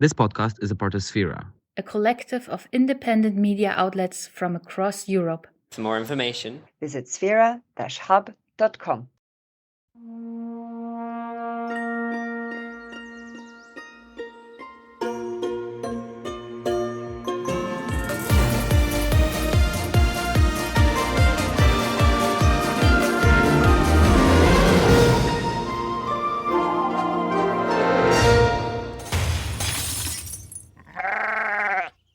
This podcast is a part of Sphera, a collective of independent media outlets from across Europe. For more information, visit sphera-hub.com.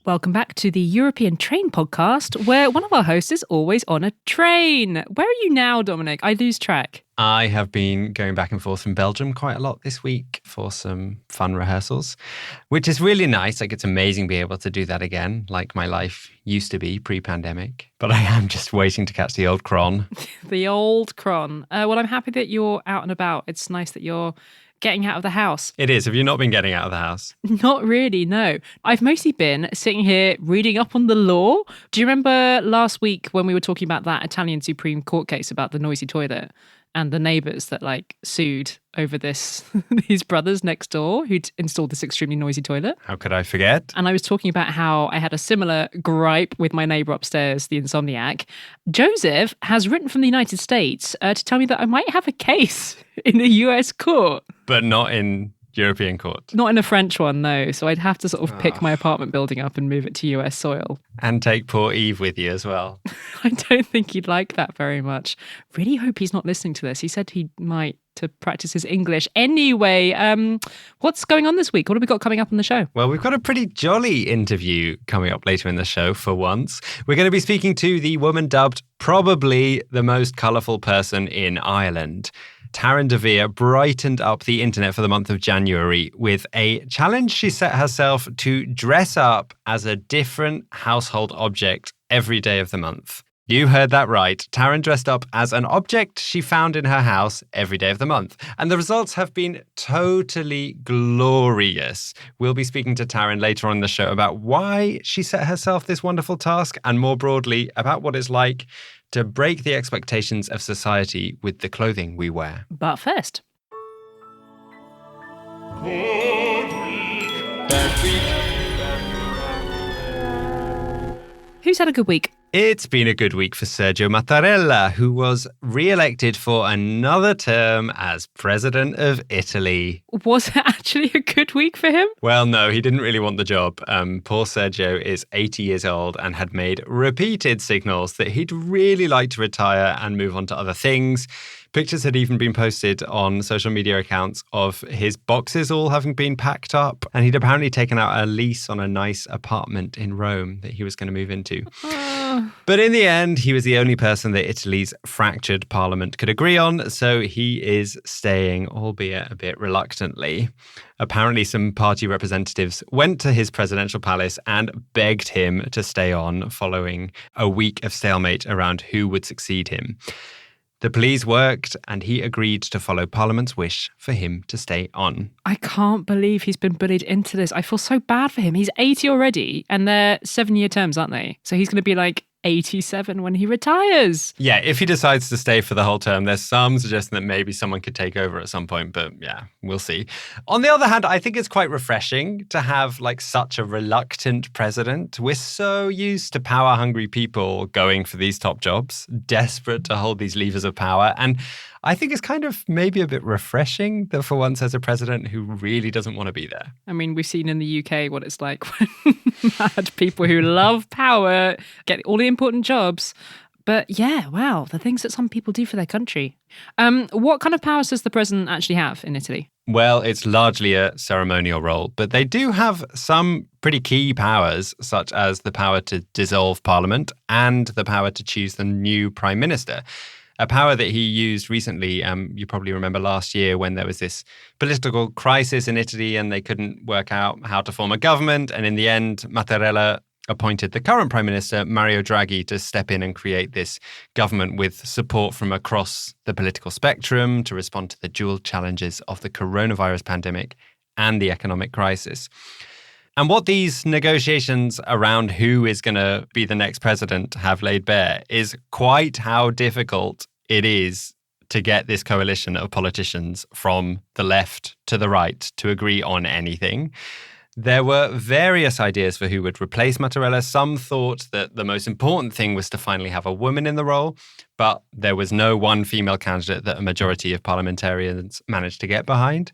Welcome back to the European Train Podcast, where one of our hosts is always on a train. Where are you now, Dominic? I lose track. I have been going back and forth from Belgium quite a lot this week for some fun rehearsals, which is really nice. Like, it's amazing to be able to do that again, like my life used to be pre-pandemic. But I am just waiting to catch the old cron. The old cron. Well, I'm happy that you're out and about. It's nice that you're getting out of the house. It is. Have you not been getting out of the house? Not really, no. I've mostly been sitting here reading up on the law. Do you remember last week when we were talking about that Italian Supreme Court case about the noisy toilet and the neighbours that sued over this, these brothers next door who'd installed this extremely noisy toilet? How could I forget? And I was talking about how I had a similar gripe with my neighbour upstairs, the insomniac. Joseph has written from the United States to tell me that I might have a case in the US court. But not in European court. Not in a French one, no. So I'd have to sort of pick my apartment building up and move it to US soil. And take poor Eve with you as well. I don't think he'd like that very much. Really hope he's not listening to this. He said he might to practice his English. Anyway, what's going on this week? What have we got coming up on the show? Well, we've got a pretty jolly interview coming up later in the show for once. We're going to be speaking to the woman dubbed probably the most colourful person in Ireland. Taryn de Vere brightened up the internet for the month of January with a challenge she set herself to dress up as a different household object every day of the month. You heard that right. Taryn dressed up as an object she found in her house every day of the month. And the results have been totally glorious. We'll be speaking to Taryn later on in the show about why she set herself this wonderful task and more broadly about what it's like to break the expectations of society with the clothing we wear. But first. Who's had a good week? It's been a good week for Sergio Mattarella, who was re-elected for another term as president of Italy. Was it actually a good week for him? Well, no, he didn't really want the job. Poor Sergio is 80 years old and had made repeated signals that he'd really like to retire and move on to other things. Pictures had even been posted on social media accounts of his boxes all having been packed up. And he'd apparently taken out a lease on a nice apartment in Rome that he was going to move into. But in the end, he was the only person that Italy's fractured parliament could agree on. So he is staying, albeit a bit reluctantly. Apparently, some party representatives went to his presidential palace and begged him to stay on following a week of stalemate around who would succeed him. The pleas worked, and he agreed to follow Parliament's wish for him to stay on. I can't believe he's been bullied into this. I feel so bad for him. He's 80 already, and they're 7-year terms, aren't they? So he's going to be 87 when he retires. Yeah, if he decides to stay for the whole term, there's some suggestion that maybe someone could take over at some point, but yeah, we'll see. On the other hand, I think it's quite refreshing to have such a reluctant president. We're so used to power-hungry people going for these top jobs, desperate to hold these levers of power, and I think it's kind of maybe a bit refreshing that for once there's a president who really doesn't want to be there. I mean, we've seen in the UK what it's like when mad people who love power get all the important jobs. But yeah, wow, the things that some people do for their country. What kind of powers does the president actually have in Italy? Well, it's largely a ceremonial role, but they do have some pretty key powers, such as the power to dissolve parliament and the power to choose the new prime minister. A power that he used recently, you probably remember last year when there was this political crisis in Italy and they couldn't work out how to form a government. And in the end, Mattarella appointed the current Prime Minister, Mario Draghi, to step in and create this government with support from across the political spectrum to respond to the dual challenges of the coronavirus pandemic and the economic crisis. And what these negotiations around who is going to be the next president have laid bare is quite how difficult it is to get this coalition of politicians from the left to the right to agree on anything. There were various ideas for who would replace Mattarella. Some thought that the most important thing was to finally have a woman in the role, but there was no one female candidate that a majority of parliamentarians managed to get behind.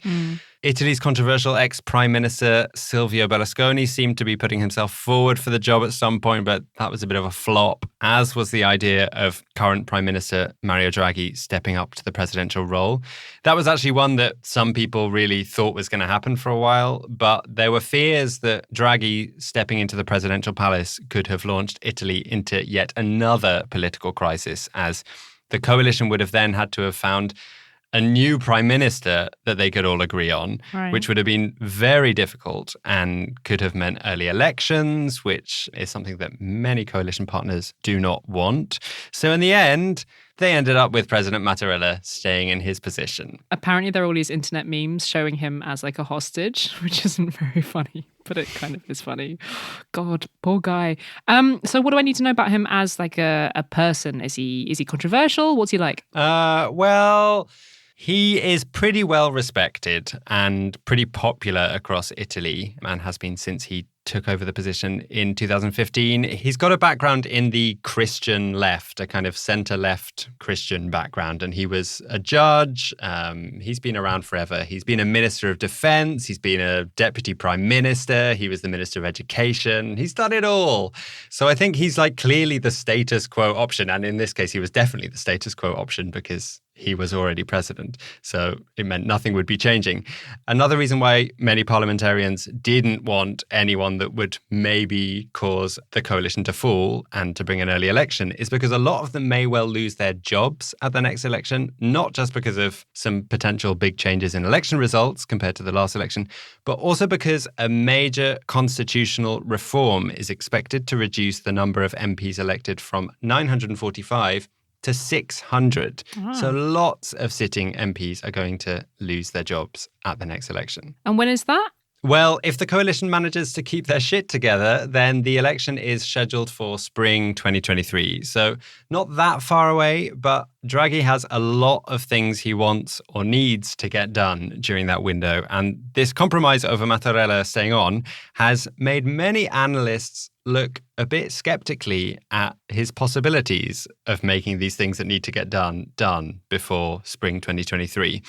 Italy's controversial ex-Prime Minister Silvio Berlusconi seemed to be putting himself forward for the job at some point, but that was a bit of a flop, as was the idea of current Prime Minister Mario Draghi stepping up to the presidential role. That was actually one that some people really thought was going to happen for a while, but there were fears that Draghi stepping into the presidential palace could have launched Italy into yet another political crisis, as the coalition would have then had to have found a new prime minister that they could all agree on, which would have been very difficult and could have meant early elections, which is something that many coalition partners do not want. So in the end, they ended up with President Mattarella staying in his position. Apparently, there are all these internet memes showing him as like a hostage, which isn't very funny, but it kind of is funny. God, poor guy. So what do I need to know about him as like a person? Is he controversial? What's he like? Well, he is pretty well respected and pretty popular across Italy and has been since he took over the position in 2015. He's got a background in the Christian left, a kind of center-left Christian background, and he was a judge. He's been around forever. He's been a minister of defense. He's been a deputy prime minister. He was the minister of education. He's done it all. So I think he's like clearly the status quo option. And in this case, he was definitely the status quo option because he was already president. So it meant nothing would be changing. Another reason why many parliamentarians didn't want anyone that would maybe cause the coalition to fall and to bring an early election is because a lot of them may well lose their jobs at the next election, not just because of some potential big changes in election results compared to the last election, but also because a major constitutional reform is expected to reduce the number of MPs elected from 945 to 600. So lots of sitting MPs are going to lose their jobs at the next election. And when is that? Well, if the coalition manages to keep their shit together, then the election is scheduled for spring 2023. So not that far away, but Draghi has a lot of things he wants or needs to get done during that window. And this compromise over Mattarella staying on has made many analysts look a bit skeptically at his possibilities of making these things that need to get done before spring 2023.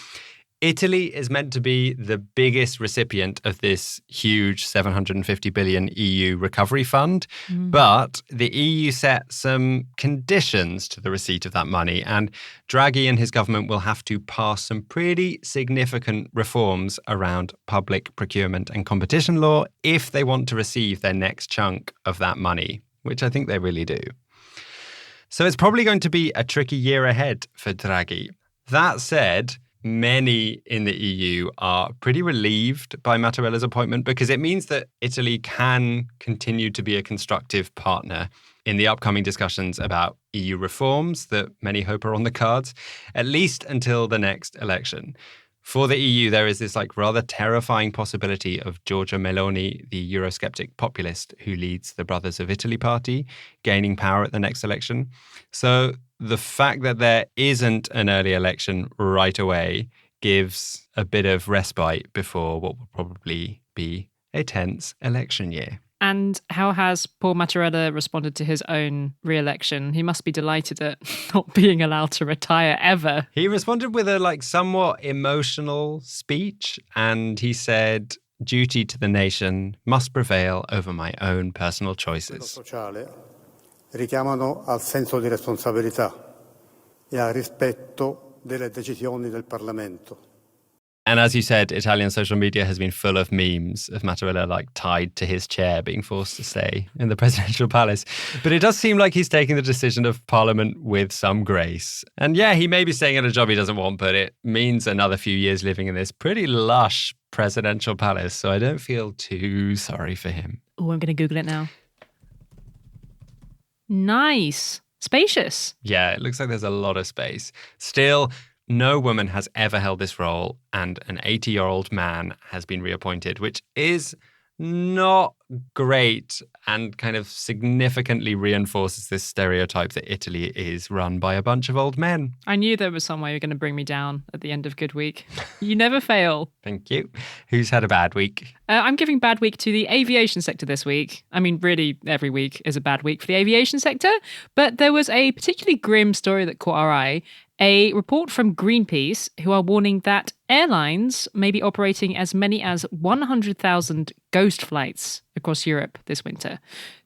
Italy is meant to be the biggest recipient of this huge 750 billion EU recovery fund, but the EU set some conditions to the receipt of that money, and Draghi and his government will have to pass some pretty significant reforms around public procurement and competition law if they want to receive their next chunk of that money, which I think they really do. So it's probably going to be a tricky year ahead for Draghi. That said, many in the EU are pretty relieved by Mattarella's appointment because it means that Italy can continue to be a constructive partner in the upcoming discussions about EU reforms that many hope are on the cards, at least until the next election. For the EU, there is this like rather terrifying possibility of Giorgia Meloni, the Eurosceptic populist who leads the Brothers of Italy party, gaining power at the next election. So the fact that there isn't an early election right away gives a bit of respite before what will probably be a tense election year. And how has poor Mattarella responded to his own re-election? He must be delighted at not being allowed to retire ever. He responded with a somewhat emotional speech, and he said, "Duty to the nation must prevail over my own personal choices." Richiamano al senso di responsabilità e al rispetto delle decisioni del Parlamento. And as you said, Italian social media has been full of memes of Mattarella tied to his chair, being forced to stay in the presidential palace. But it does seem like he's taking the decision of Parliament with some grace. And yeah, he may be staying at a job he doesn't want, but it means another few years living in this pretty lush presidential palace. So I don't feel too sorry for him. Oh, I'm going to Google it now. Nice. Spacious. Yeah, it looks like there's a lot of space. Still, no woman has ever held this role, and an 80-year-old man has been reappointed, which is not great and kind of significantly reinforces this stereotype that Italy is run by a bunch of old men. I knew there was some way you're going to bring me down at the end of Good Week. You never fail. Thank you. Who's had a bad week? I'm giving bad week to the aviation sector this week. I mean, really, every week is a bad week for the aviation sector. But there was a particularly grim story that caught our eye. A report from Greenpeace, who are warning that airlines may be operating as many as 100,000 ghost flights across Europe this winter.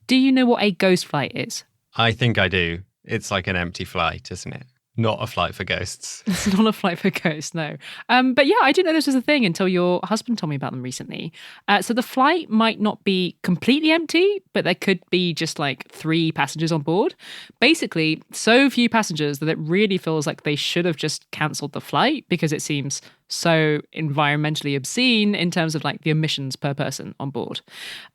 Do you know what a ghost flight is? I think I do. It's like an empty flight, isn't it? Not a flight for ghosts. It's not a flight for ghosts, no. But yeah, I didn't know this was a thing until your husband told me about them recently. So the flight might not be completely empty, but there could be just like 3 passengers on board. Basically, so few passengers that it really feels like they should have just cancelled the flight because it seems so environmentally obscene in terms of like the emissions per person on board.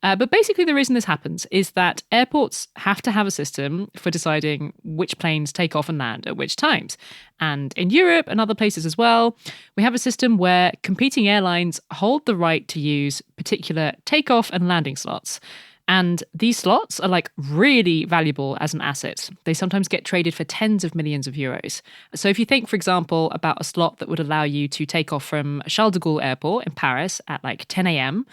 But basically the reason this happens is that airports have to have a system for deciding which planes take off and land at which times. And in Europe and other places as well, we have a system where competing airlines hold the right to use particular takeoff and landing slots. And these slots are like really valuable as an asset. They sometimes get traded for tens of millions of euros. So if you think, for example, about a slot that would allow you to take off from Charles de Gaulle Airport in Paris at like 10 a.m.,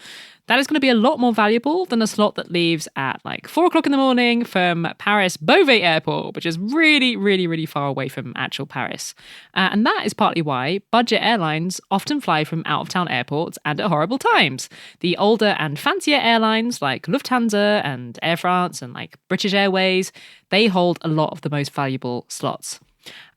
that is going to be a lot more valuable than a slot that leaves at like 4 o'clock in the morning from Paris Beauvais Airport, which is really, really, really far away from actual Paris. And that is partly why budget airlines often fly from out-of-town airports and at horrible times. The older and fancier airlines like Lufthansa and Air France and like British Airways, they hold a lot of the most valuable slots.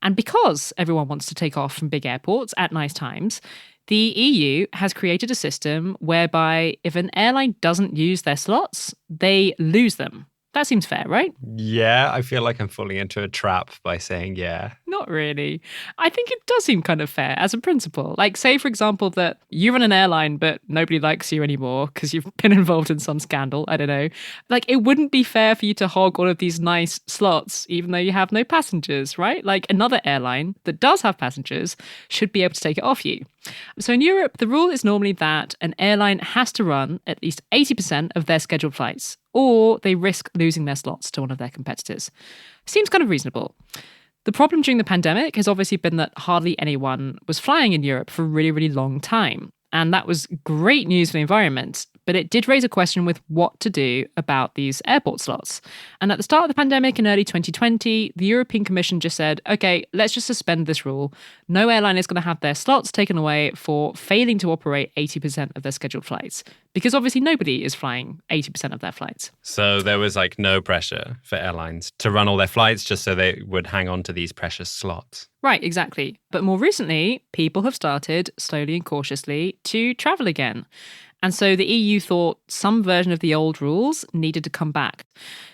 And because everyone wants to take off from big airports at nice times, the EU has created a system whereby if an airline doesn't use their slots, they lose them. That seems fair, right? Yeah, I feel like I'm falling into a trap by saying yeah. Not really. I think it does seem kind of fair as a principle. Like, say, for example, that you run an airline, but nobody likes you anymore because you've been involved in some scandal. I don't know. Like, it wouldn't be fair for you to hog all of these nice slots, even though you have no passengers, right? Like, another airline that does have passengers should be able to take it off you. So in Europe, the rule is normally that an airline has to run at least 80% of their scheduled flights, or they risk losing their slots to one of their competitors. Seems kind of reasonable. The problem during the pandemic has obviously been that hardly anyone was flying in Europe for a really, really long time. And that was great news for the environment, but it did raise a question with what to do about these airport slots. And at the start of the pandemic in early 2020, the European Commission just said, okay, let's just suspend this rule. No airline is going to have their slots taken away for failing to operate 80% of their scheduled flights, because obviously nobody is flying 80% of their flights. So there was like no pressure for airlines to run all their flights just so they would hang on to these precious slots. Right, exactly. But more recently, people have started, slowly and cautiously, to travel again. And so the EU thought some version of the old rules needed to come back.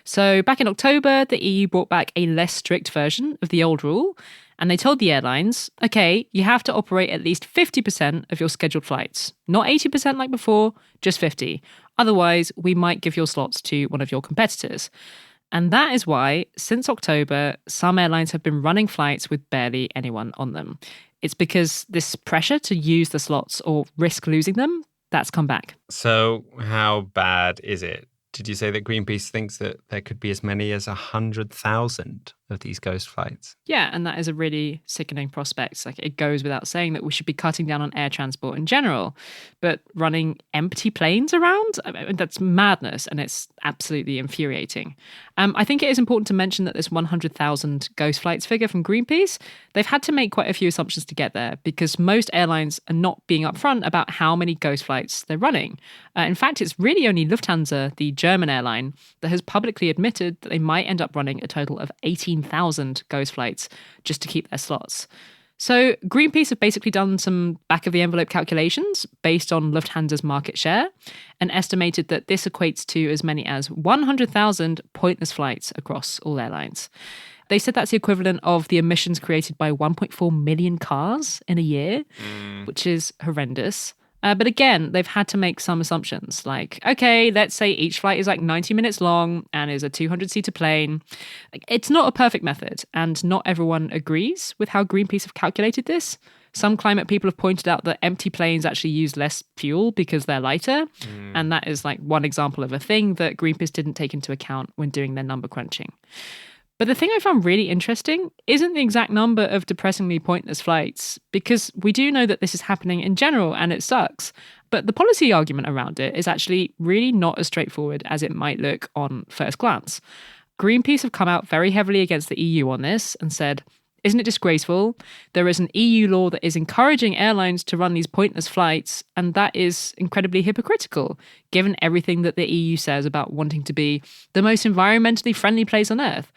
So back in October, the EU brought back a less strict version of the old rule. And they told the airlines, okay, you have to operate at least 50% of your scheduled flights. Not 80% like before, just 50. Otherwise, we might give your slots to one of your competitors. And that is why, since October, some airlines have been running flights with barely anyone on them. It's because this pressure to use the slots or risk losing them, that's come back. So how bad is it? Did you say that Greenpeace thinks that there could be as many as 100,000 of these ghost flights? Yeah, and that is a really sickening prospect. Like, it goes without saying that we should be cutting down on air transport in general, but running empty planes around, I mean, that's madness, and it's absolutely infuriating. I think it is important to mention that this 100,000 ghost flights figure from Greenpeace, they've had to make quite a few assumptions to get there, because most airlines are not being upfront about how many ghost flights they're running. In fact, it's really only Lufthansa, the German airline, that has publicly admitted that they might end up running a total of 18,000 ghost flights just to keep their slots. So Greenpeace have basically done some back-of-the-envelope calculations based on Lufthansa's market share and estimated that this equates to as many as 100,000 pointless flights across all airlines. They said that's the equivalent of the emissions created by 1.4 million cars in a year, which is horrendous. But again, they've had to make some assumptions like, okay, let's say each flight is like 90 minutes long and is a 200-seater plane. It's not a perfect method, and not everyone agrees with how Greenpeace have calculated this. Some climate people have pointed out that empty planes actually use less fuel because they're lighter. And that is like one example of a thing that Greenpeace didn't take into account when doing their number crunching. But the thing I found really interesting isn't the exact number of depressingly pointless flights, because we do know that this is happening in general and it sucks. But the policy argument around it is actually really not as straightforward as it might look on first glance. Greenpeace have come out very heavily against the EU on this and said, isn't it disgraceful? There is an EU law that is encouraging airlines to run these pointless flights, and that is incredibly hypocritical, given everything that the EU says about wanting to be the most environmentally friendly place on Earth.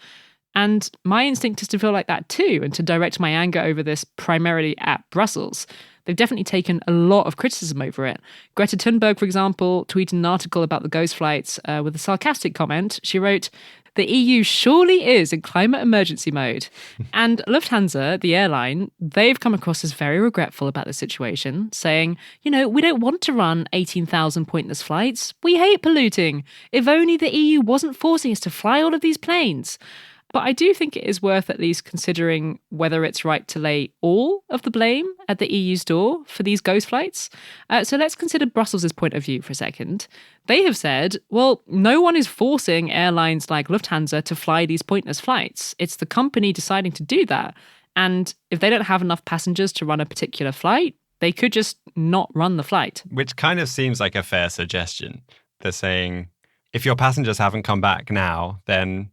And my instinct is to feel like that too, and to direct my anger over this primarily at Brussels. They've definitely taken a lot of criticism over it. Greta Thunberg, for example, tweeted an article about the ghost flights with a sarcastic comment. She wrote, "The EU surely is in climate emergency mode." And Lufthansa, the airline, they've come across as very regretful about the situation, saying, we don't want to run 18,000 pointless flights. We hate polluting. If only the EU wasn't forcing us to fly all of these planes. But I do think it is worth at least considering whether it's right to lay all of the blame at the EU's door for these ghost flights. So let's consider Brussels' point of view for a second. They have said, well, no one is forcing airlines like Lufthansa to fly these pointless flights. It's the company deciding to do that. And if they don't have enough passengers to run a particular flight, they could just not run the flight. Which kind of seems like a fair suggestion. They're saying, if your passengers haven't come back now, then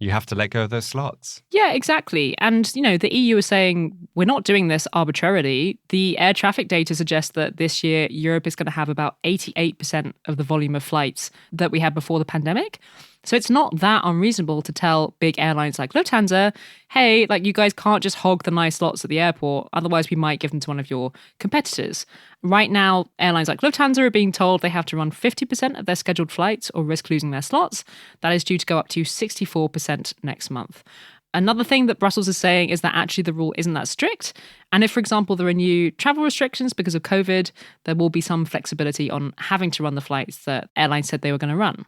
you have to let go of those slots. Yeah, exactly. And, the EU is saying we're not doing this arbitrarily. The air traffic data suggests that this year Europe is going to have about 88% of the volume of flights that we had before the pandemic. So it's not that unreasonable to tell big airlines like Lufthansa, hey, you guys can't just hog the nice slots at the airport, otherwise we might give them to one of your competitors. Right now, airlines like Lufthansa are being told they have to run 50% of their scheduled flights or risk losing their slots. That is due to go up to 64% next month. Another thing that Brussels is saying is that actually the rule isn't that strict. And if, for example, there are new travel restrictions because of COVID, there will be some flexibility on having to run the flights that airlines said they were going to run.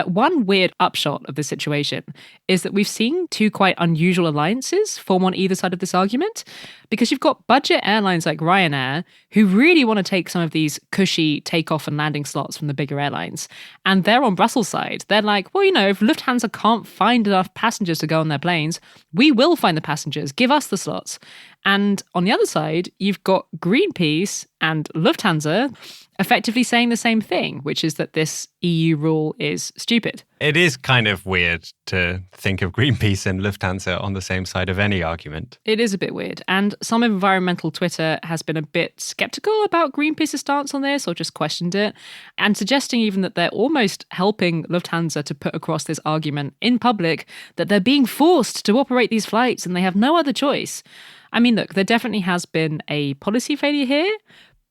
One weird upshot of this situation is that we've seen two quite unusual alliances form on either side of this argument, because you've got budget airlines like Ryanair who really want to take some of these cushy takeoff and landing slots from the bigger airlines. And they're on Brussels' side. They're like, well, if Lufthansa can't find enough passengers to go on their planes, we will find the passengers. Give us the slots. And on the other side, you've got Greenpeace and Lufthansa effectively saying the same thing, which is that this EU rule is stupid. It is kind of weird to think of Greenpeace and Lufthansa on the same side of any argument. It is a bit weird. And some environmental Twitter has been a bit skeptical about Greenpeace's stance on this, or just questioned it, and suggesting even that they're almost helping Lufthansa to put across this argument in public that they're being forced to operate these flights and they have no other choice. I mean, look, there definitely has been a policy failure here,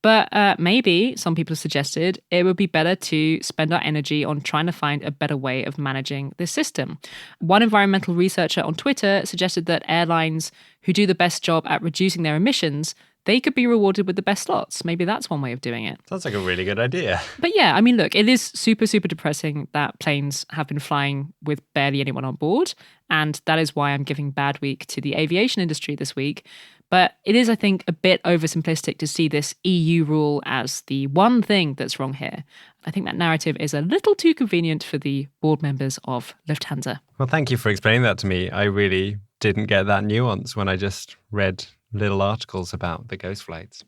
but maybe, some people have suggested, it would be better to spend our energy on trying to find a better way of managing this system. One environmental researcher on Twitter suggested that airlines who do the best job at reducing their emissions, they could be rewarded with the best slots. Maybe that's one way of doing it. Sounds like a really good idea. But yeah, I mean, look, it is super, super depressing that planes have been flying with barely anyone on board. And that is why I'm giving bad week to the aviation industry this week. But it is, I think, a bit oversimplistic to see this EU rule as the one thing that's wrong here. I think that narrative is a little too convenient for the board members of Lufthansa. Well, thank you for explaining that to me. I really didn't get that nuance when I just read little articles about the ghost flights.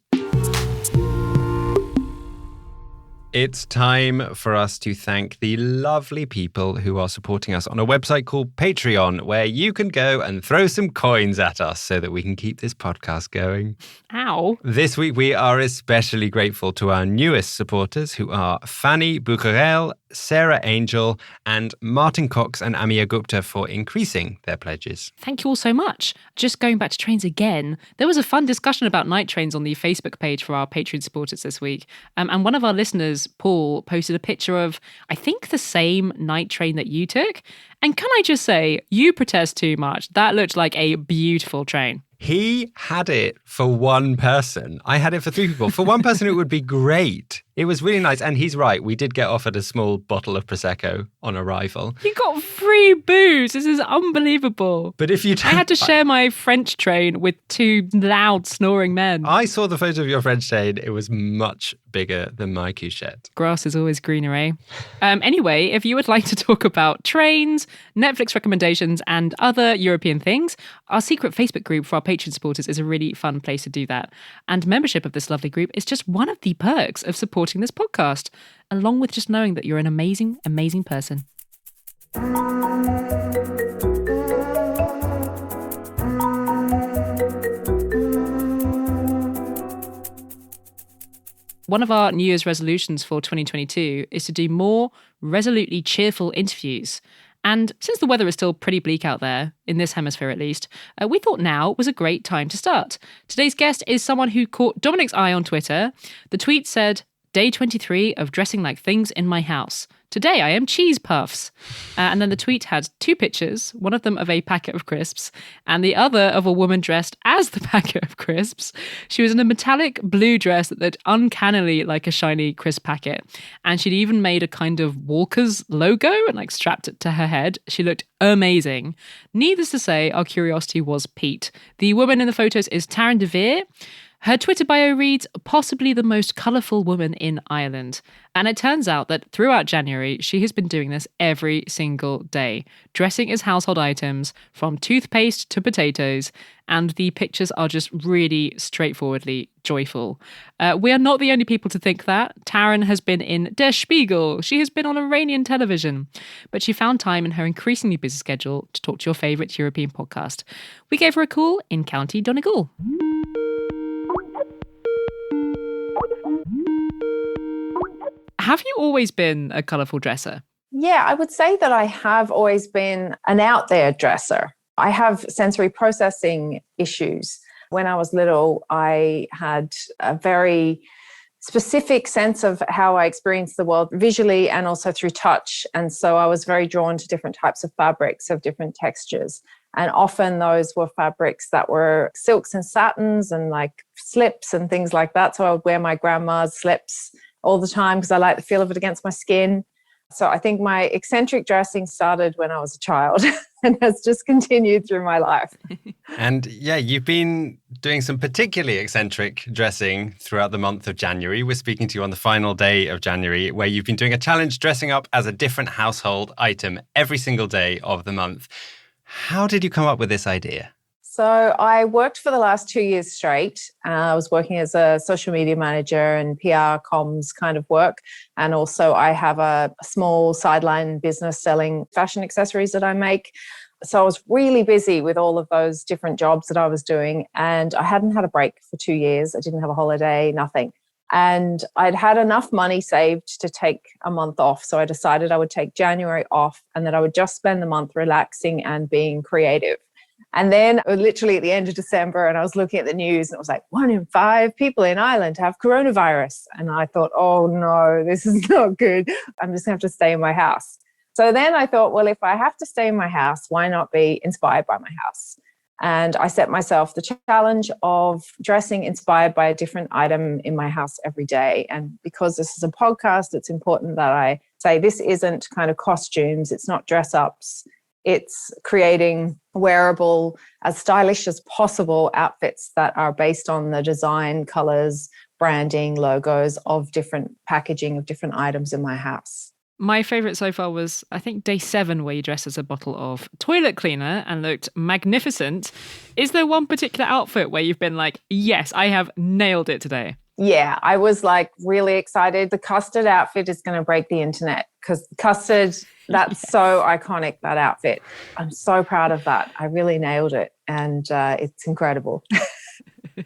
It's time for us to thank the lovely people who are supporting us on a website called Patreon, where you can go and throw some coins at us so that we can keep this podcast going. Ow. This week, we are especially grateful to our newest supporters, who are Fanny Bukarel, Sarah Angel, and Martin Cox and Amia Gupta for increasing their pledges. Thank you all so much. Just going back to trains again, there was a fun discussion about night trains on the Facebook page for our Patreon supporters this week. And one of our listeners, Paul, posted a picture of, I think, the same night train that you took. And can I just say, you protest too much. That looked like a beautiful train. He had it for one person. I had it for three people. For one person, it would be great. It was really nice. And he's right. We did get offered a small bottle of Prosecco on arrival. You got free booze. This is unbelievable. But if you I had to share my French train with two loud snoring men. I saw the photo of your French train. It was much bigger than my couchette. Grass is always greener, eh? Anyway, if you would like to talk about trains, Netflix recommendations, and other European things, our secret Facebook group for our Patreon supporters is a really fun place to do that. And membership of this lovely group is just one of the perks of supporting this podcast, along with just knowing that you're an amazing, amazing person. One of our New Year's resolutions for 2022 is to do more resolutely cheerful interviews. And since the weather is still pretty bleak out there, in this hemisphere at least, we thought now was a great time to start. Today's guest is someone who caught Dominic's eye on Twitter. The tweet said, "Day 23 of dressing like things in my house. Today I am cheese puffs." And then the tweet had two pictures, one of them of a packet of crisps and the other of a woman dressed as the packet of crisps. She was in a metallic blue dress that looked uncannily like a shiny crisp packet. And she'd even made a kind of Walker's logo and like strapped it to her head. She looked amazing. Needless to say, our curiosity was piqued. The woman in the photos is Taryn de Vere. Her Twitter bio reads, "Possibly the most colourful woman in Ireland." And it turns out that throughout January, she has been doing this every single day, dressing as household items from toothpaste to potatoes. And the pictures are just really straightforwardly joyful. We are not the only people to think that. Taryn has been in Der Spiegel. She has been on Iranian television. But she found time in her increasingly busy schedule to talk to your favourite European podcast. We gave her a call in County Donegal. Have you always been a colourful dresser? Yeah, I would say that I have always been an out there dresser. I have sensory processing issues. When I was little, I had a very specific sense of how I experienced the world visually and also through touch. And so I was very drawn to different types of fabrics of different textures. And often those were fabrics that were silks and satins and like slips and things like that. So I would wear my grandma's slips all the time because I like the feel of it against my skin. So I think my eccentric dressing started when I was a child and has just continued through my life. And yeah, you've been doing some particularly eccentric dressing throughout the month of January. We're speaking to you on the final day of January, where you've been doing a challenge dressing up as a different household item every single day of the month. How did you come up with this idea? So I worked for the last 2 years straight. I was working as a social media manager and PR comms kind of work. And also I have a small sideline business selling fashion accessories that I make. So I was really busy with all of those different jobs that I was doing. And I hadn't had a break for 2 years. I didn't have a holiday, nothing. And I'd had enough money saved to take a month off. So I decided I would take January off and that I would just spend the month relaxing and being creative. And then literally at the end of December, and I was looking at the news and it was like 1 in 5 people in Ireland have coronavirus. And I thought, oh no, this is not good. I'm just going to have to stay in my house. So then I thought, well, if I have to stay in my house, why not be inspired by my house? And I set myself the challenge of dressing inspired by a different item in my house every day. And because this is a podcast, it's important that I say this isn't kind of costumes. It's not dress ups. It's creating wearable, as stylish as possible outfits that are based on the design, colors, branding, logos of different packaging of different items in my house. My favourite so far was, I think, day 7, where you dressed as a bottle of toilet cleaner and looked magnificent. Is there one particular outfit where you've been like, yes, I have nailed it today? Yeah, I was like really excited. The custard outfit is going to break the internet because custard, that's so iconic, that outfit. I'm so proud of that. I really nailed it and it's incredible.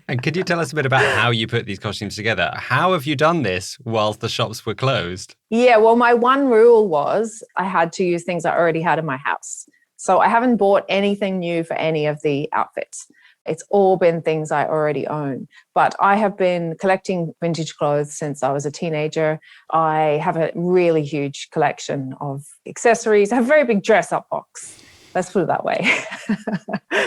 And could you tell us a bit about how you put these costumes together? How have you done this whilst the shops were closed? Yeah, well, my one rule was I had to use things I already had in my house. So I haven't bought anything new for any of the outfits. It's all been things I already own. But I have been collecting vintage clothes since I was a teenager. I have a really huge collection of accessories. I have a very big dress-up box. Let's put it that way.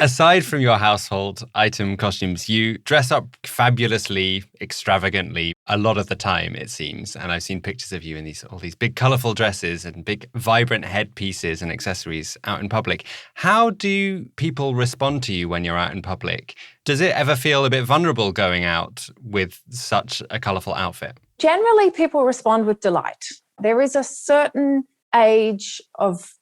Aside from your household item costumes, you dress up fabulously, extravagantly a lot of the time, it seems. And I've seen pictures of you in all these big colourful dresses and big vibrant headpieces and accessories out in public. How do people respond to you when you're out in public? Does it ever feel a bit vulnerable going out with such a colourful outfit? Generally, people respond with delight. There is a certain age of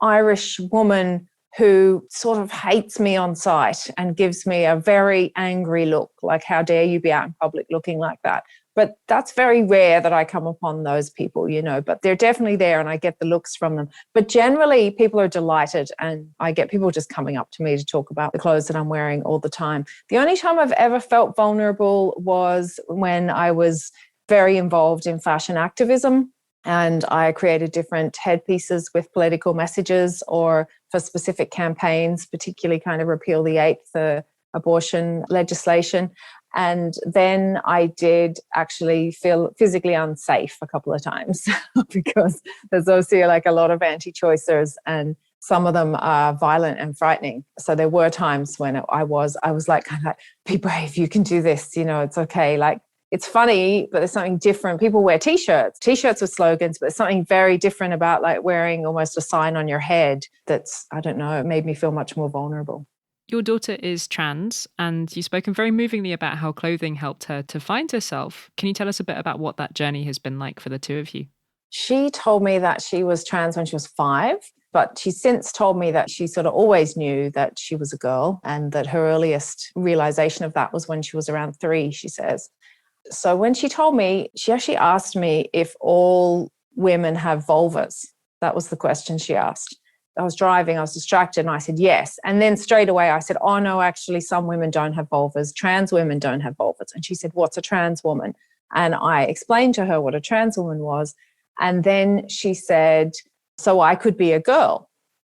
Irish woman who sort of hates me on sight and gives me a very angry look, like, how dare you be out in public looking like that? But that's very rare that I come upon those people, but they're definitely there and I get the looks from them. But generally, people are delighted and I get people just coming up to me to talk about the clothes that I'm wearing all the time. The only time I've ever felt vulnerable was when I was very involved in fashion activism. And I created different headpieces with political messages or for specific campaigns, particularly kind of repeal the 8th, the abortion legislation. And then I did actually feel physically unsafe a couple of times because there's also like a lot of anti-choicers and some of them are violent and frightening. So there were times when I was like, kind of like, be brave, you can do this, it's okay. Like, it's funny, but there's something different. People wear t-shirts with slogans, but there's something very different about like wearing almost a sign on your head that's, I don't know, it made me feel much more vulnerable. Your daughter is trans, and you've spoken very movingly about how clothing helped her to find herself. Can you tell us a bit about what that journey has been like for the two of you? She told me that she was trans when she was 5, but she's since told me that she sort of always knew that she was a girl and that her earliest realization of that was when she was around 3, she says. So when she told me, she actually asked me if all women have vulvas. That was the question she asked. I was driving, I was distracted, and I said yes. And then straight away I said, oh no, actually some women don't have vulvas. Trans women don't have vulvas. And she said, what's a trans woman? And I explained to her what a trans woman was. And then she said, so I could be a girl.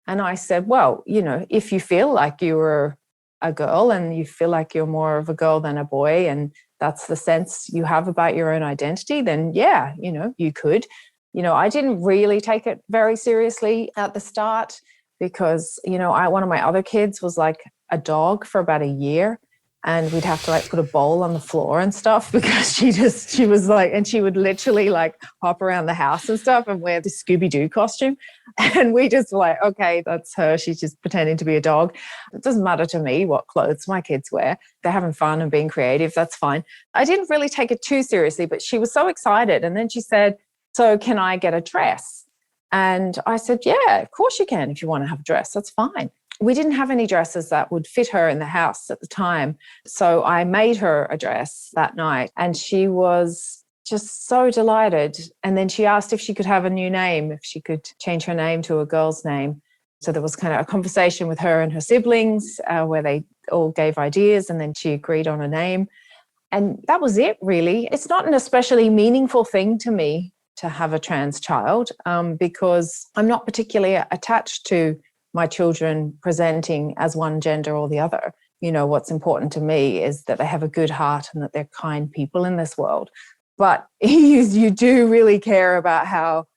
And I said, well, if you feel like you were a girl and you feel like you're more of a girl than a boy, and that's the sense you have about your own identity, then yeah, you could. I didn't really take it very seriously at the start because, one of my other kids was like a dog for about a year, and we'd have to like put a bowl on the floor and stuff because she was like, and she would literally like hop around the house and stuff and wear the Scooby-Doo costume. And we just were like, okay, that's her. She's just pretending to be a dog. It doesn't matter to me what clothes my kids wear. They're having fun and being creative. That's fine. I didn't really take it too seriously, but she was so excited. And then she said, so can I get a dress? And I said, yeah, of course you can. If you want to have a dress, that's fine. We didn't have any dresses that would fit her in the house at the time. So I made her a dress that night and she was just so delighted. And then she asked if she could have a new name, if she could change her name to a girl's name. So there was kind of a conversation with her and her siblings where they all gave ideas and then she agreed on a name. And that was it, really. It's not an especially meaningful thing to me to have a trans child because I'm not particularly attached to my children presenting as one gender or the other. What's important to me is that they have a good heart and that they're kind people in this world. But you do really care about how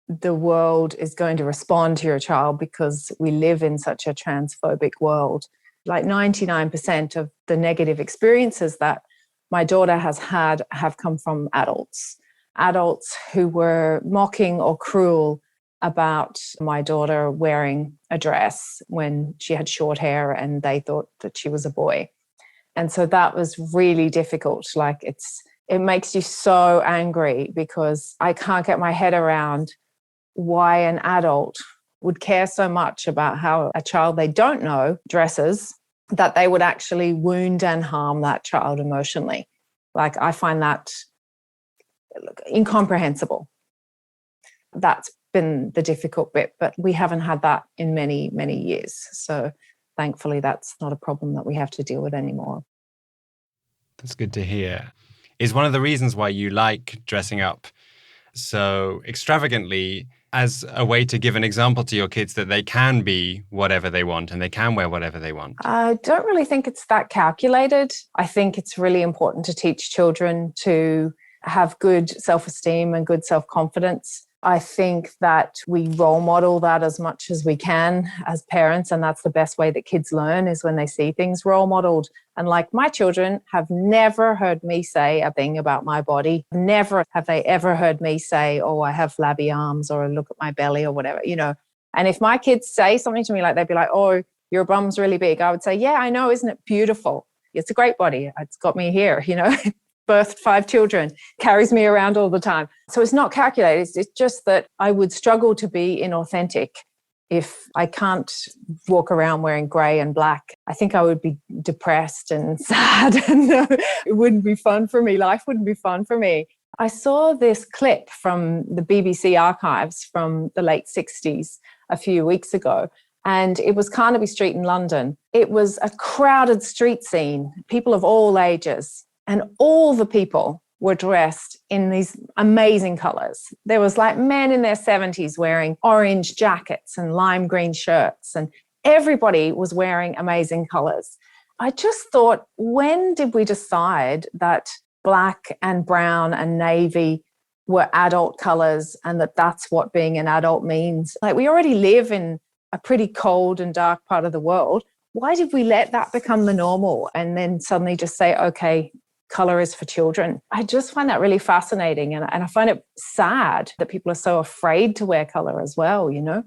the world is going to respond to your child because we live in such a transphobic world. Like 99% of the negative experiences that my daughter has had have come from adults who were mocking or cruel about my daughter wearing a dress when she had short hair and they thought that she was a boy. And so that was really difficult. Like it makes you so angry because I can't get my head around why an adult would care so much about how a child they don't know dresses that they would actually wound and harm that child emotionally. Like I find that incomprehensible. That's been the difficult bit, but we haven't had that in many, many years. So thankfully, that's not a problem that we have to deal with anymore. That's good to hear. Is one of the reasons why you like dressing up so extravagantly as a way to give an example to your kids that they can be whatever they want and they can wear whatever they want? I don't really think it's that calculated. I think it's really important to teach children to have good self-esteem and good self-confidence. I think that we role model that as much as we can as parents. And that's the best way that kids learn, is when they see things role modeled. And like, my children have never heard me say a thing about my body. Never have they ever heard me say, oh, I have flabby arms, or look at my belly, or whatever, you know. And if my kids say something to me, like, they'd be like, oh, your bum's really big, I would say, yeah, I know, isn't it beautiful? It's a great body. It's got me here, you know. Birthed 5 children, carries me around all the time. So it's not calculated. It's just that I would struggle to be inauthentic if I can't walk around wearing grey and black. I think I would be depressed and sad, and it wouldn't be fun for me. Life wouldn't be fun for me. I saw this clip from the BBC archives from the late 60s a few weeks ago, and it was Carnaby Street in London. It was a crowded street scene, people of all ages. And all the people were dressed in these amazing colors. There was like men in their 70s wearing orange jackets and lime green shirts, and everybody was wearing amazing colors. I just thought, when did we decide that black and brown and navy were adult colors, and that that's what being an adult means? Like, we already live in a pretty cold and dark part of the world. Why did we let that become the normal and then suddenly just say, okay, color is for children? I just find that really fascinating. And I find it sad that people are so afraid to wear color as well, you know?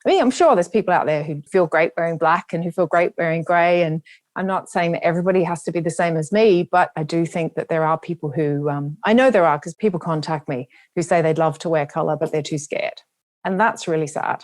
I mean, I'm sure there's people out there who feel great wearing black and who feel great wearing grey. And I'm not saying that everybody has to be the same as me, but I do think that there are people who, I know there are, because people contact me who say they'd love to wear color, but they're too scared. And that's really sad.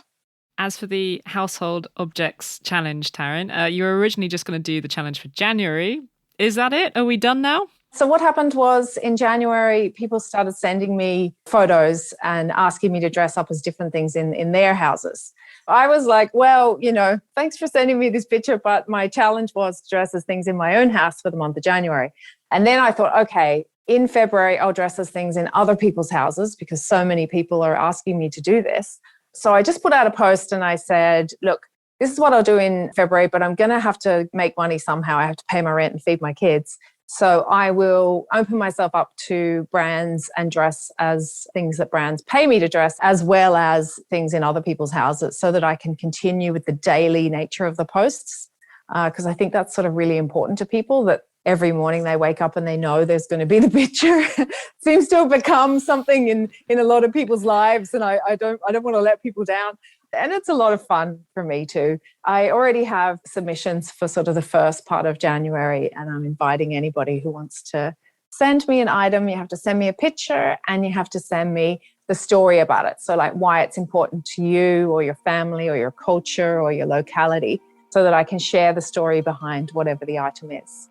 As for the household objects challenge, Taryn, you were originally just going to do the challenge for January. Is that it? Are we done now? So what happened was, in January, people started sending me photos and asking me to dress up as different things in their houses. I was like, well, you know, thanks for sending me this picture, but my challenge was to dress as things in my own house for the month of January. And then I thought, okay, in February, I'll dress as things in other people's houses, because so many people are asking me to do this. So I just put out a post and I said, look, this is what I'll do in February, but I'm going to have to make money somehow. I have to pay my rent and feed my kids. So I will open myself up to brands and dress as things that brands pay me to dress, as well as things in other people's houses, so that I can continue with the daily nature of the posts. Because I think that's sort of really important to people, that every morning they wake up and they know there's going to be the picture. Seems to have become something in a lot of people's lives, and I don't want to let people down. And it's a lot of fun for me too. I already have submissions for sort of the first part of January, and I'm inviting anybody who wants to send me an item. You have to send me a picture, and you have to send me the story about it. So like, why it's important to you or your family or your culture or your locality, so that I can share the story behind whatever the item is.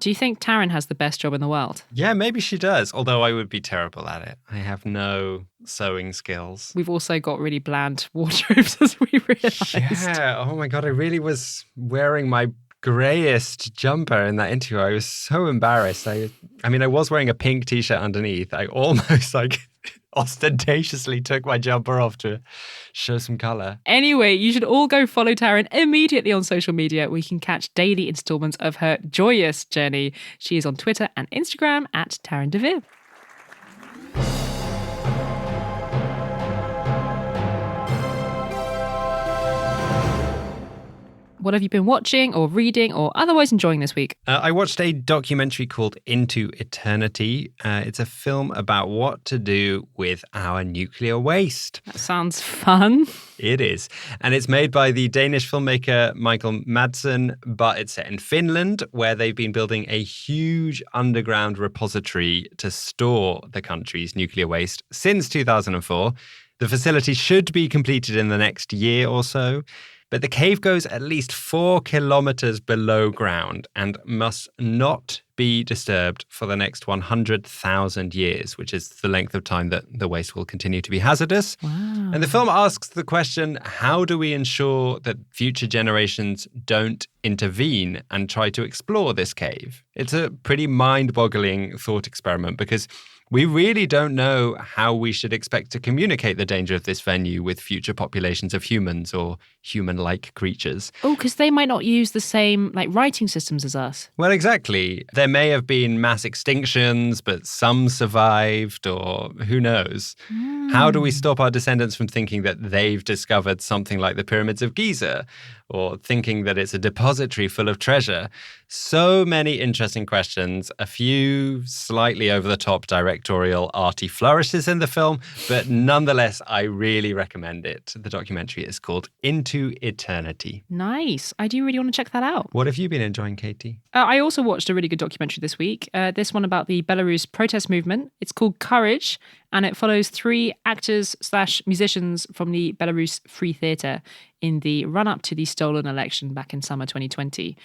Do you think Taryn has the best job in the world? Yeah, maybe she does, although I would be terrible at it. I have no sewing skills. We've also got really bland wardrobes, as we realised. Yeah, oh my God, I really was wearing my greyest jumper in that interview. I was so embarrassed. I mean, I was wearing a pink t-shirt underneath. I almost ostentatiously took my jumper off to show some colour. Anyway, you should all go follow Taryn immediately on social media, where you can catch daily installments of her joyous journey. She is on Twitter and Instagram at Taryn de Vere. What have you been watching or reading or otherwise enjoying this week? I watched a documentary called Into Eternity. It's a film about what to do with our nuclear waste. That sounds fun. It is. And it's made by the Danish filmmaker Michael Madsen, but it's set in Finland, where they've been building a huge underground repository to store the country's nuclear waste since 2004. The facility should be completed in the next year or so. But the cave goes at least 4 kilometers below ground and must not be disturbed for the next 100,000 years, which is the length of time that the waste will continue to be hazardous. Wow. And the film asks the question, how do we ensure that future generations don't intervene and try to explore this cave? It's a pretty mind-boggling thought experiment, because We really don't know how we should expect to communicate the danger of this venue with future populations of humans or human-like creatures. Oh, because they might not use the same writing systems as us. Well, exactly. There may have been mass extinctions, but some survived, or who knows? How do we stop our descendants from thinking that they've discovered something like the pyramids of Giza, or thinking that it's a depository full of treasure? So many interesting questions, a few slightly over-the-top directorial arty flourishes in the film, but nonetheless, I really recommend it. The documentary is called Into Eternity. Nice. I do really want to check that out. What have you been enjoying, Katy? I also watched a really good documentary this week. This one about the Belarus protest movement. It's called Courage, and it follows 3 actors/musicians from the Belarus Free Theatre in the run-up to the stolen election back in summer 2020.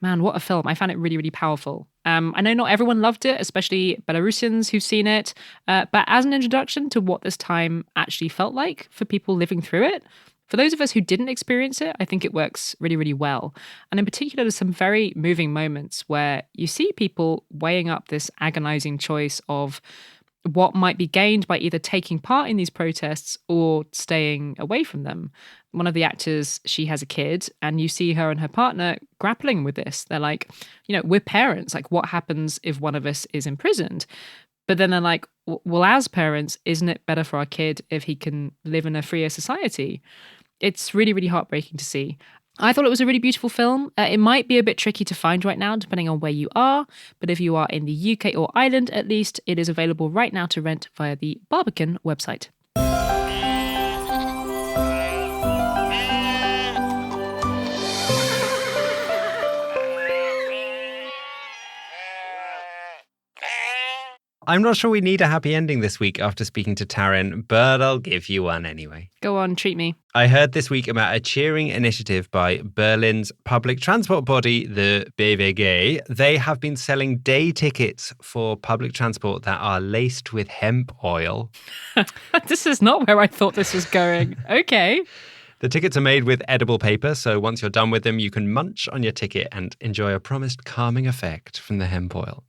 Man, what a film. I found it really, really powerful. I know not everyone loved it, especially Belarusians who've seen it, but as an introduction to what this time actually felt like for people living through it, for those of us who didn't experience it, I think it works really, really well. And in particular, there's some very moving moments where you see people weighing up this agonizing choice of what might be gained by either taking part in these protests or staying away from them. One of the actors, she has a kid, and you see her and her partner grappling with this. They're like, we're parents. Like, what happens if one of us is imprisoned? But then they're like, well, as parents, isn't it better for our kid if he can live in a freer society? It's really, really heartbreaking to see. I thought it was a really beautiful film. It might be a bit tricky to find right now, depending on where you are. But if you are in the UK or Ireland, at least, it is available right now to rent via the Barbican website. I'm not sure we need a happy ending this week after speaking to Taryn, but I'll give you one anyway. Go on, treat me. I heard this week about a cheering initiative by Berlin's public transport body, the BVG. They have been selling day tickets for public transport that are laced with hemp oil. This is not where I thought this was going. Okay. The tickets are made with edible paper, so once you're done with them, you can munch on your ticket and enjoy a promised calming effect from the hemp oil.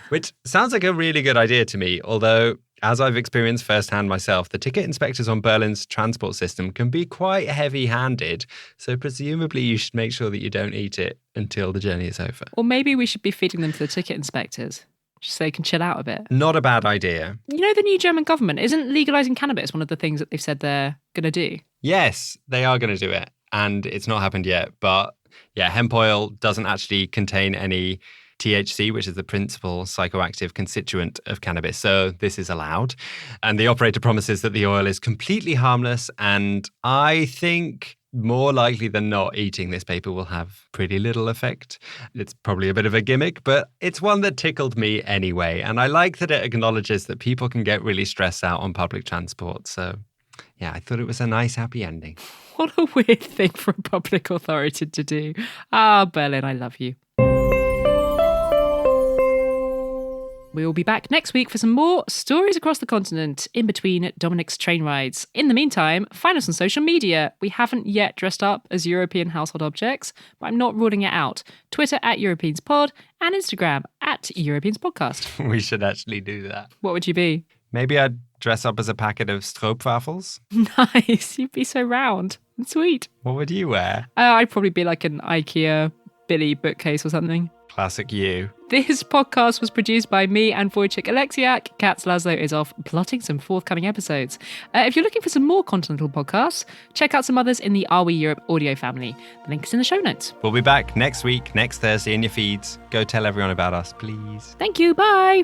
Which sounds like a really good idea to me, although, as I've experienced firsthand myself, the ticket inspectors on Berlin's transport system can be quite heavy-handed, so presumably you should make sure that you don't eat it until the journey is over. Or maybe we should be feeding them to the ticket inspectors, just so they can chill out a bit. Not a bad idea. You know, the new German government, isn't legalising cannabis one of the things that they've said they're going to do? Yes, they are going to do it, and it's not happened yet, but yeah, hemp oil doesn't actually contain any THC, which is the principal psychoactive constituent of cannabis. So this is allowed. And the operator promises that the oil is completely harmless. And I think more likely than not, eating this paper will have pretty little effect. It's probably a bit of a gimmick, but it's one that tickled me anyway. And I like that it acknowledges that people can get really stressed out on public transport. So yeah, I thought it was a nice, happy ending. What a weird thing for a public authority to do. Berlin, I love you. We will be back next week for some more stories across the continent in between Dominic's train rides. In the meantime, find us on social media. We haven't yet dressed up as European household objects, but I'm not ruling it out. Twitter @EuropeansPod and Instagram @EuropeansPodcast. We should actually do that. What would you be? Maybe I'd dress up as a packet of stroopwafels. Nice. You'd be so round and sweet. What would you wear? I'd probably be like an IKEA Billy bookcase or something. Classic you. This podcast was produced by me and Wojciech Oleksiak. Katz Laszlo is off plotting some forthcoming episodes. If you're looking for some more continental podcasts, check out some others in the Are We Europe audio family. The link is in the show notes. We'll be back next week, next Thursday in your feeds. Go tell everyone about us, please. Thank you. Bye.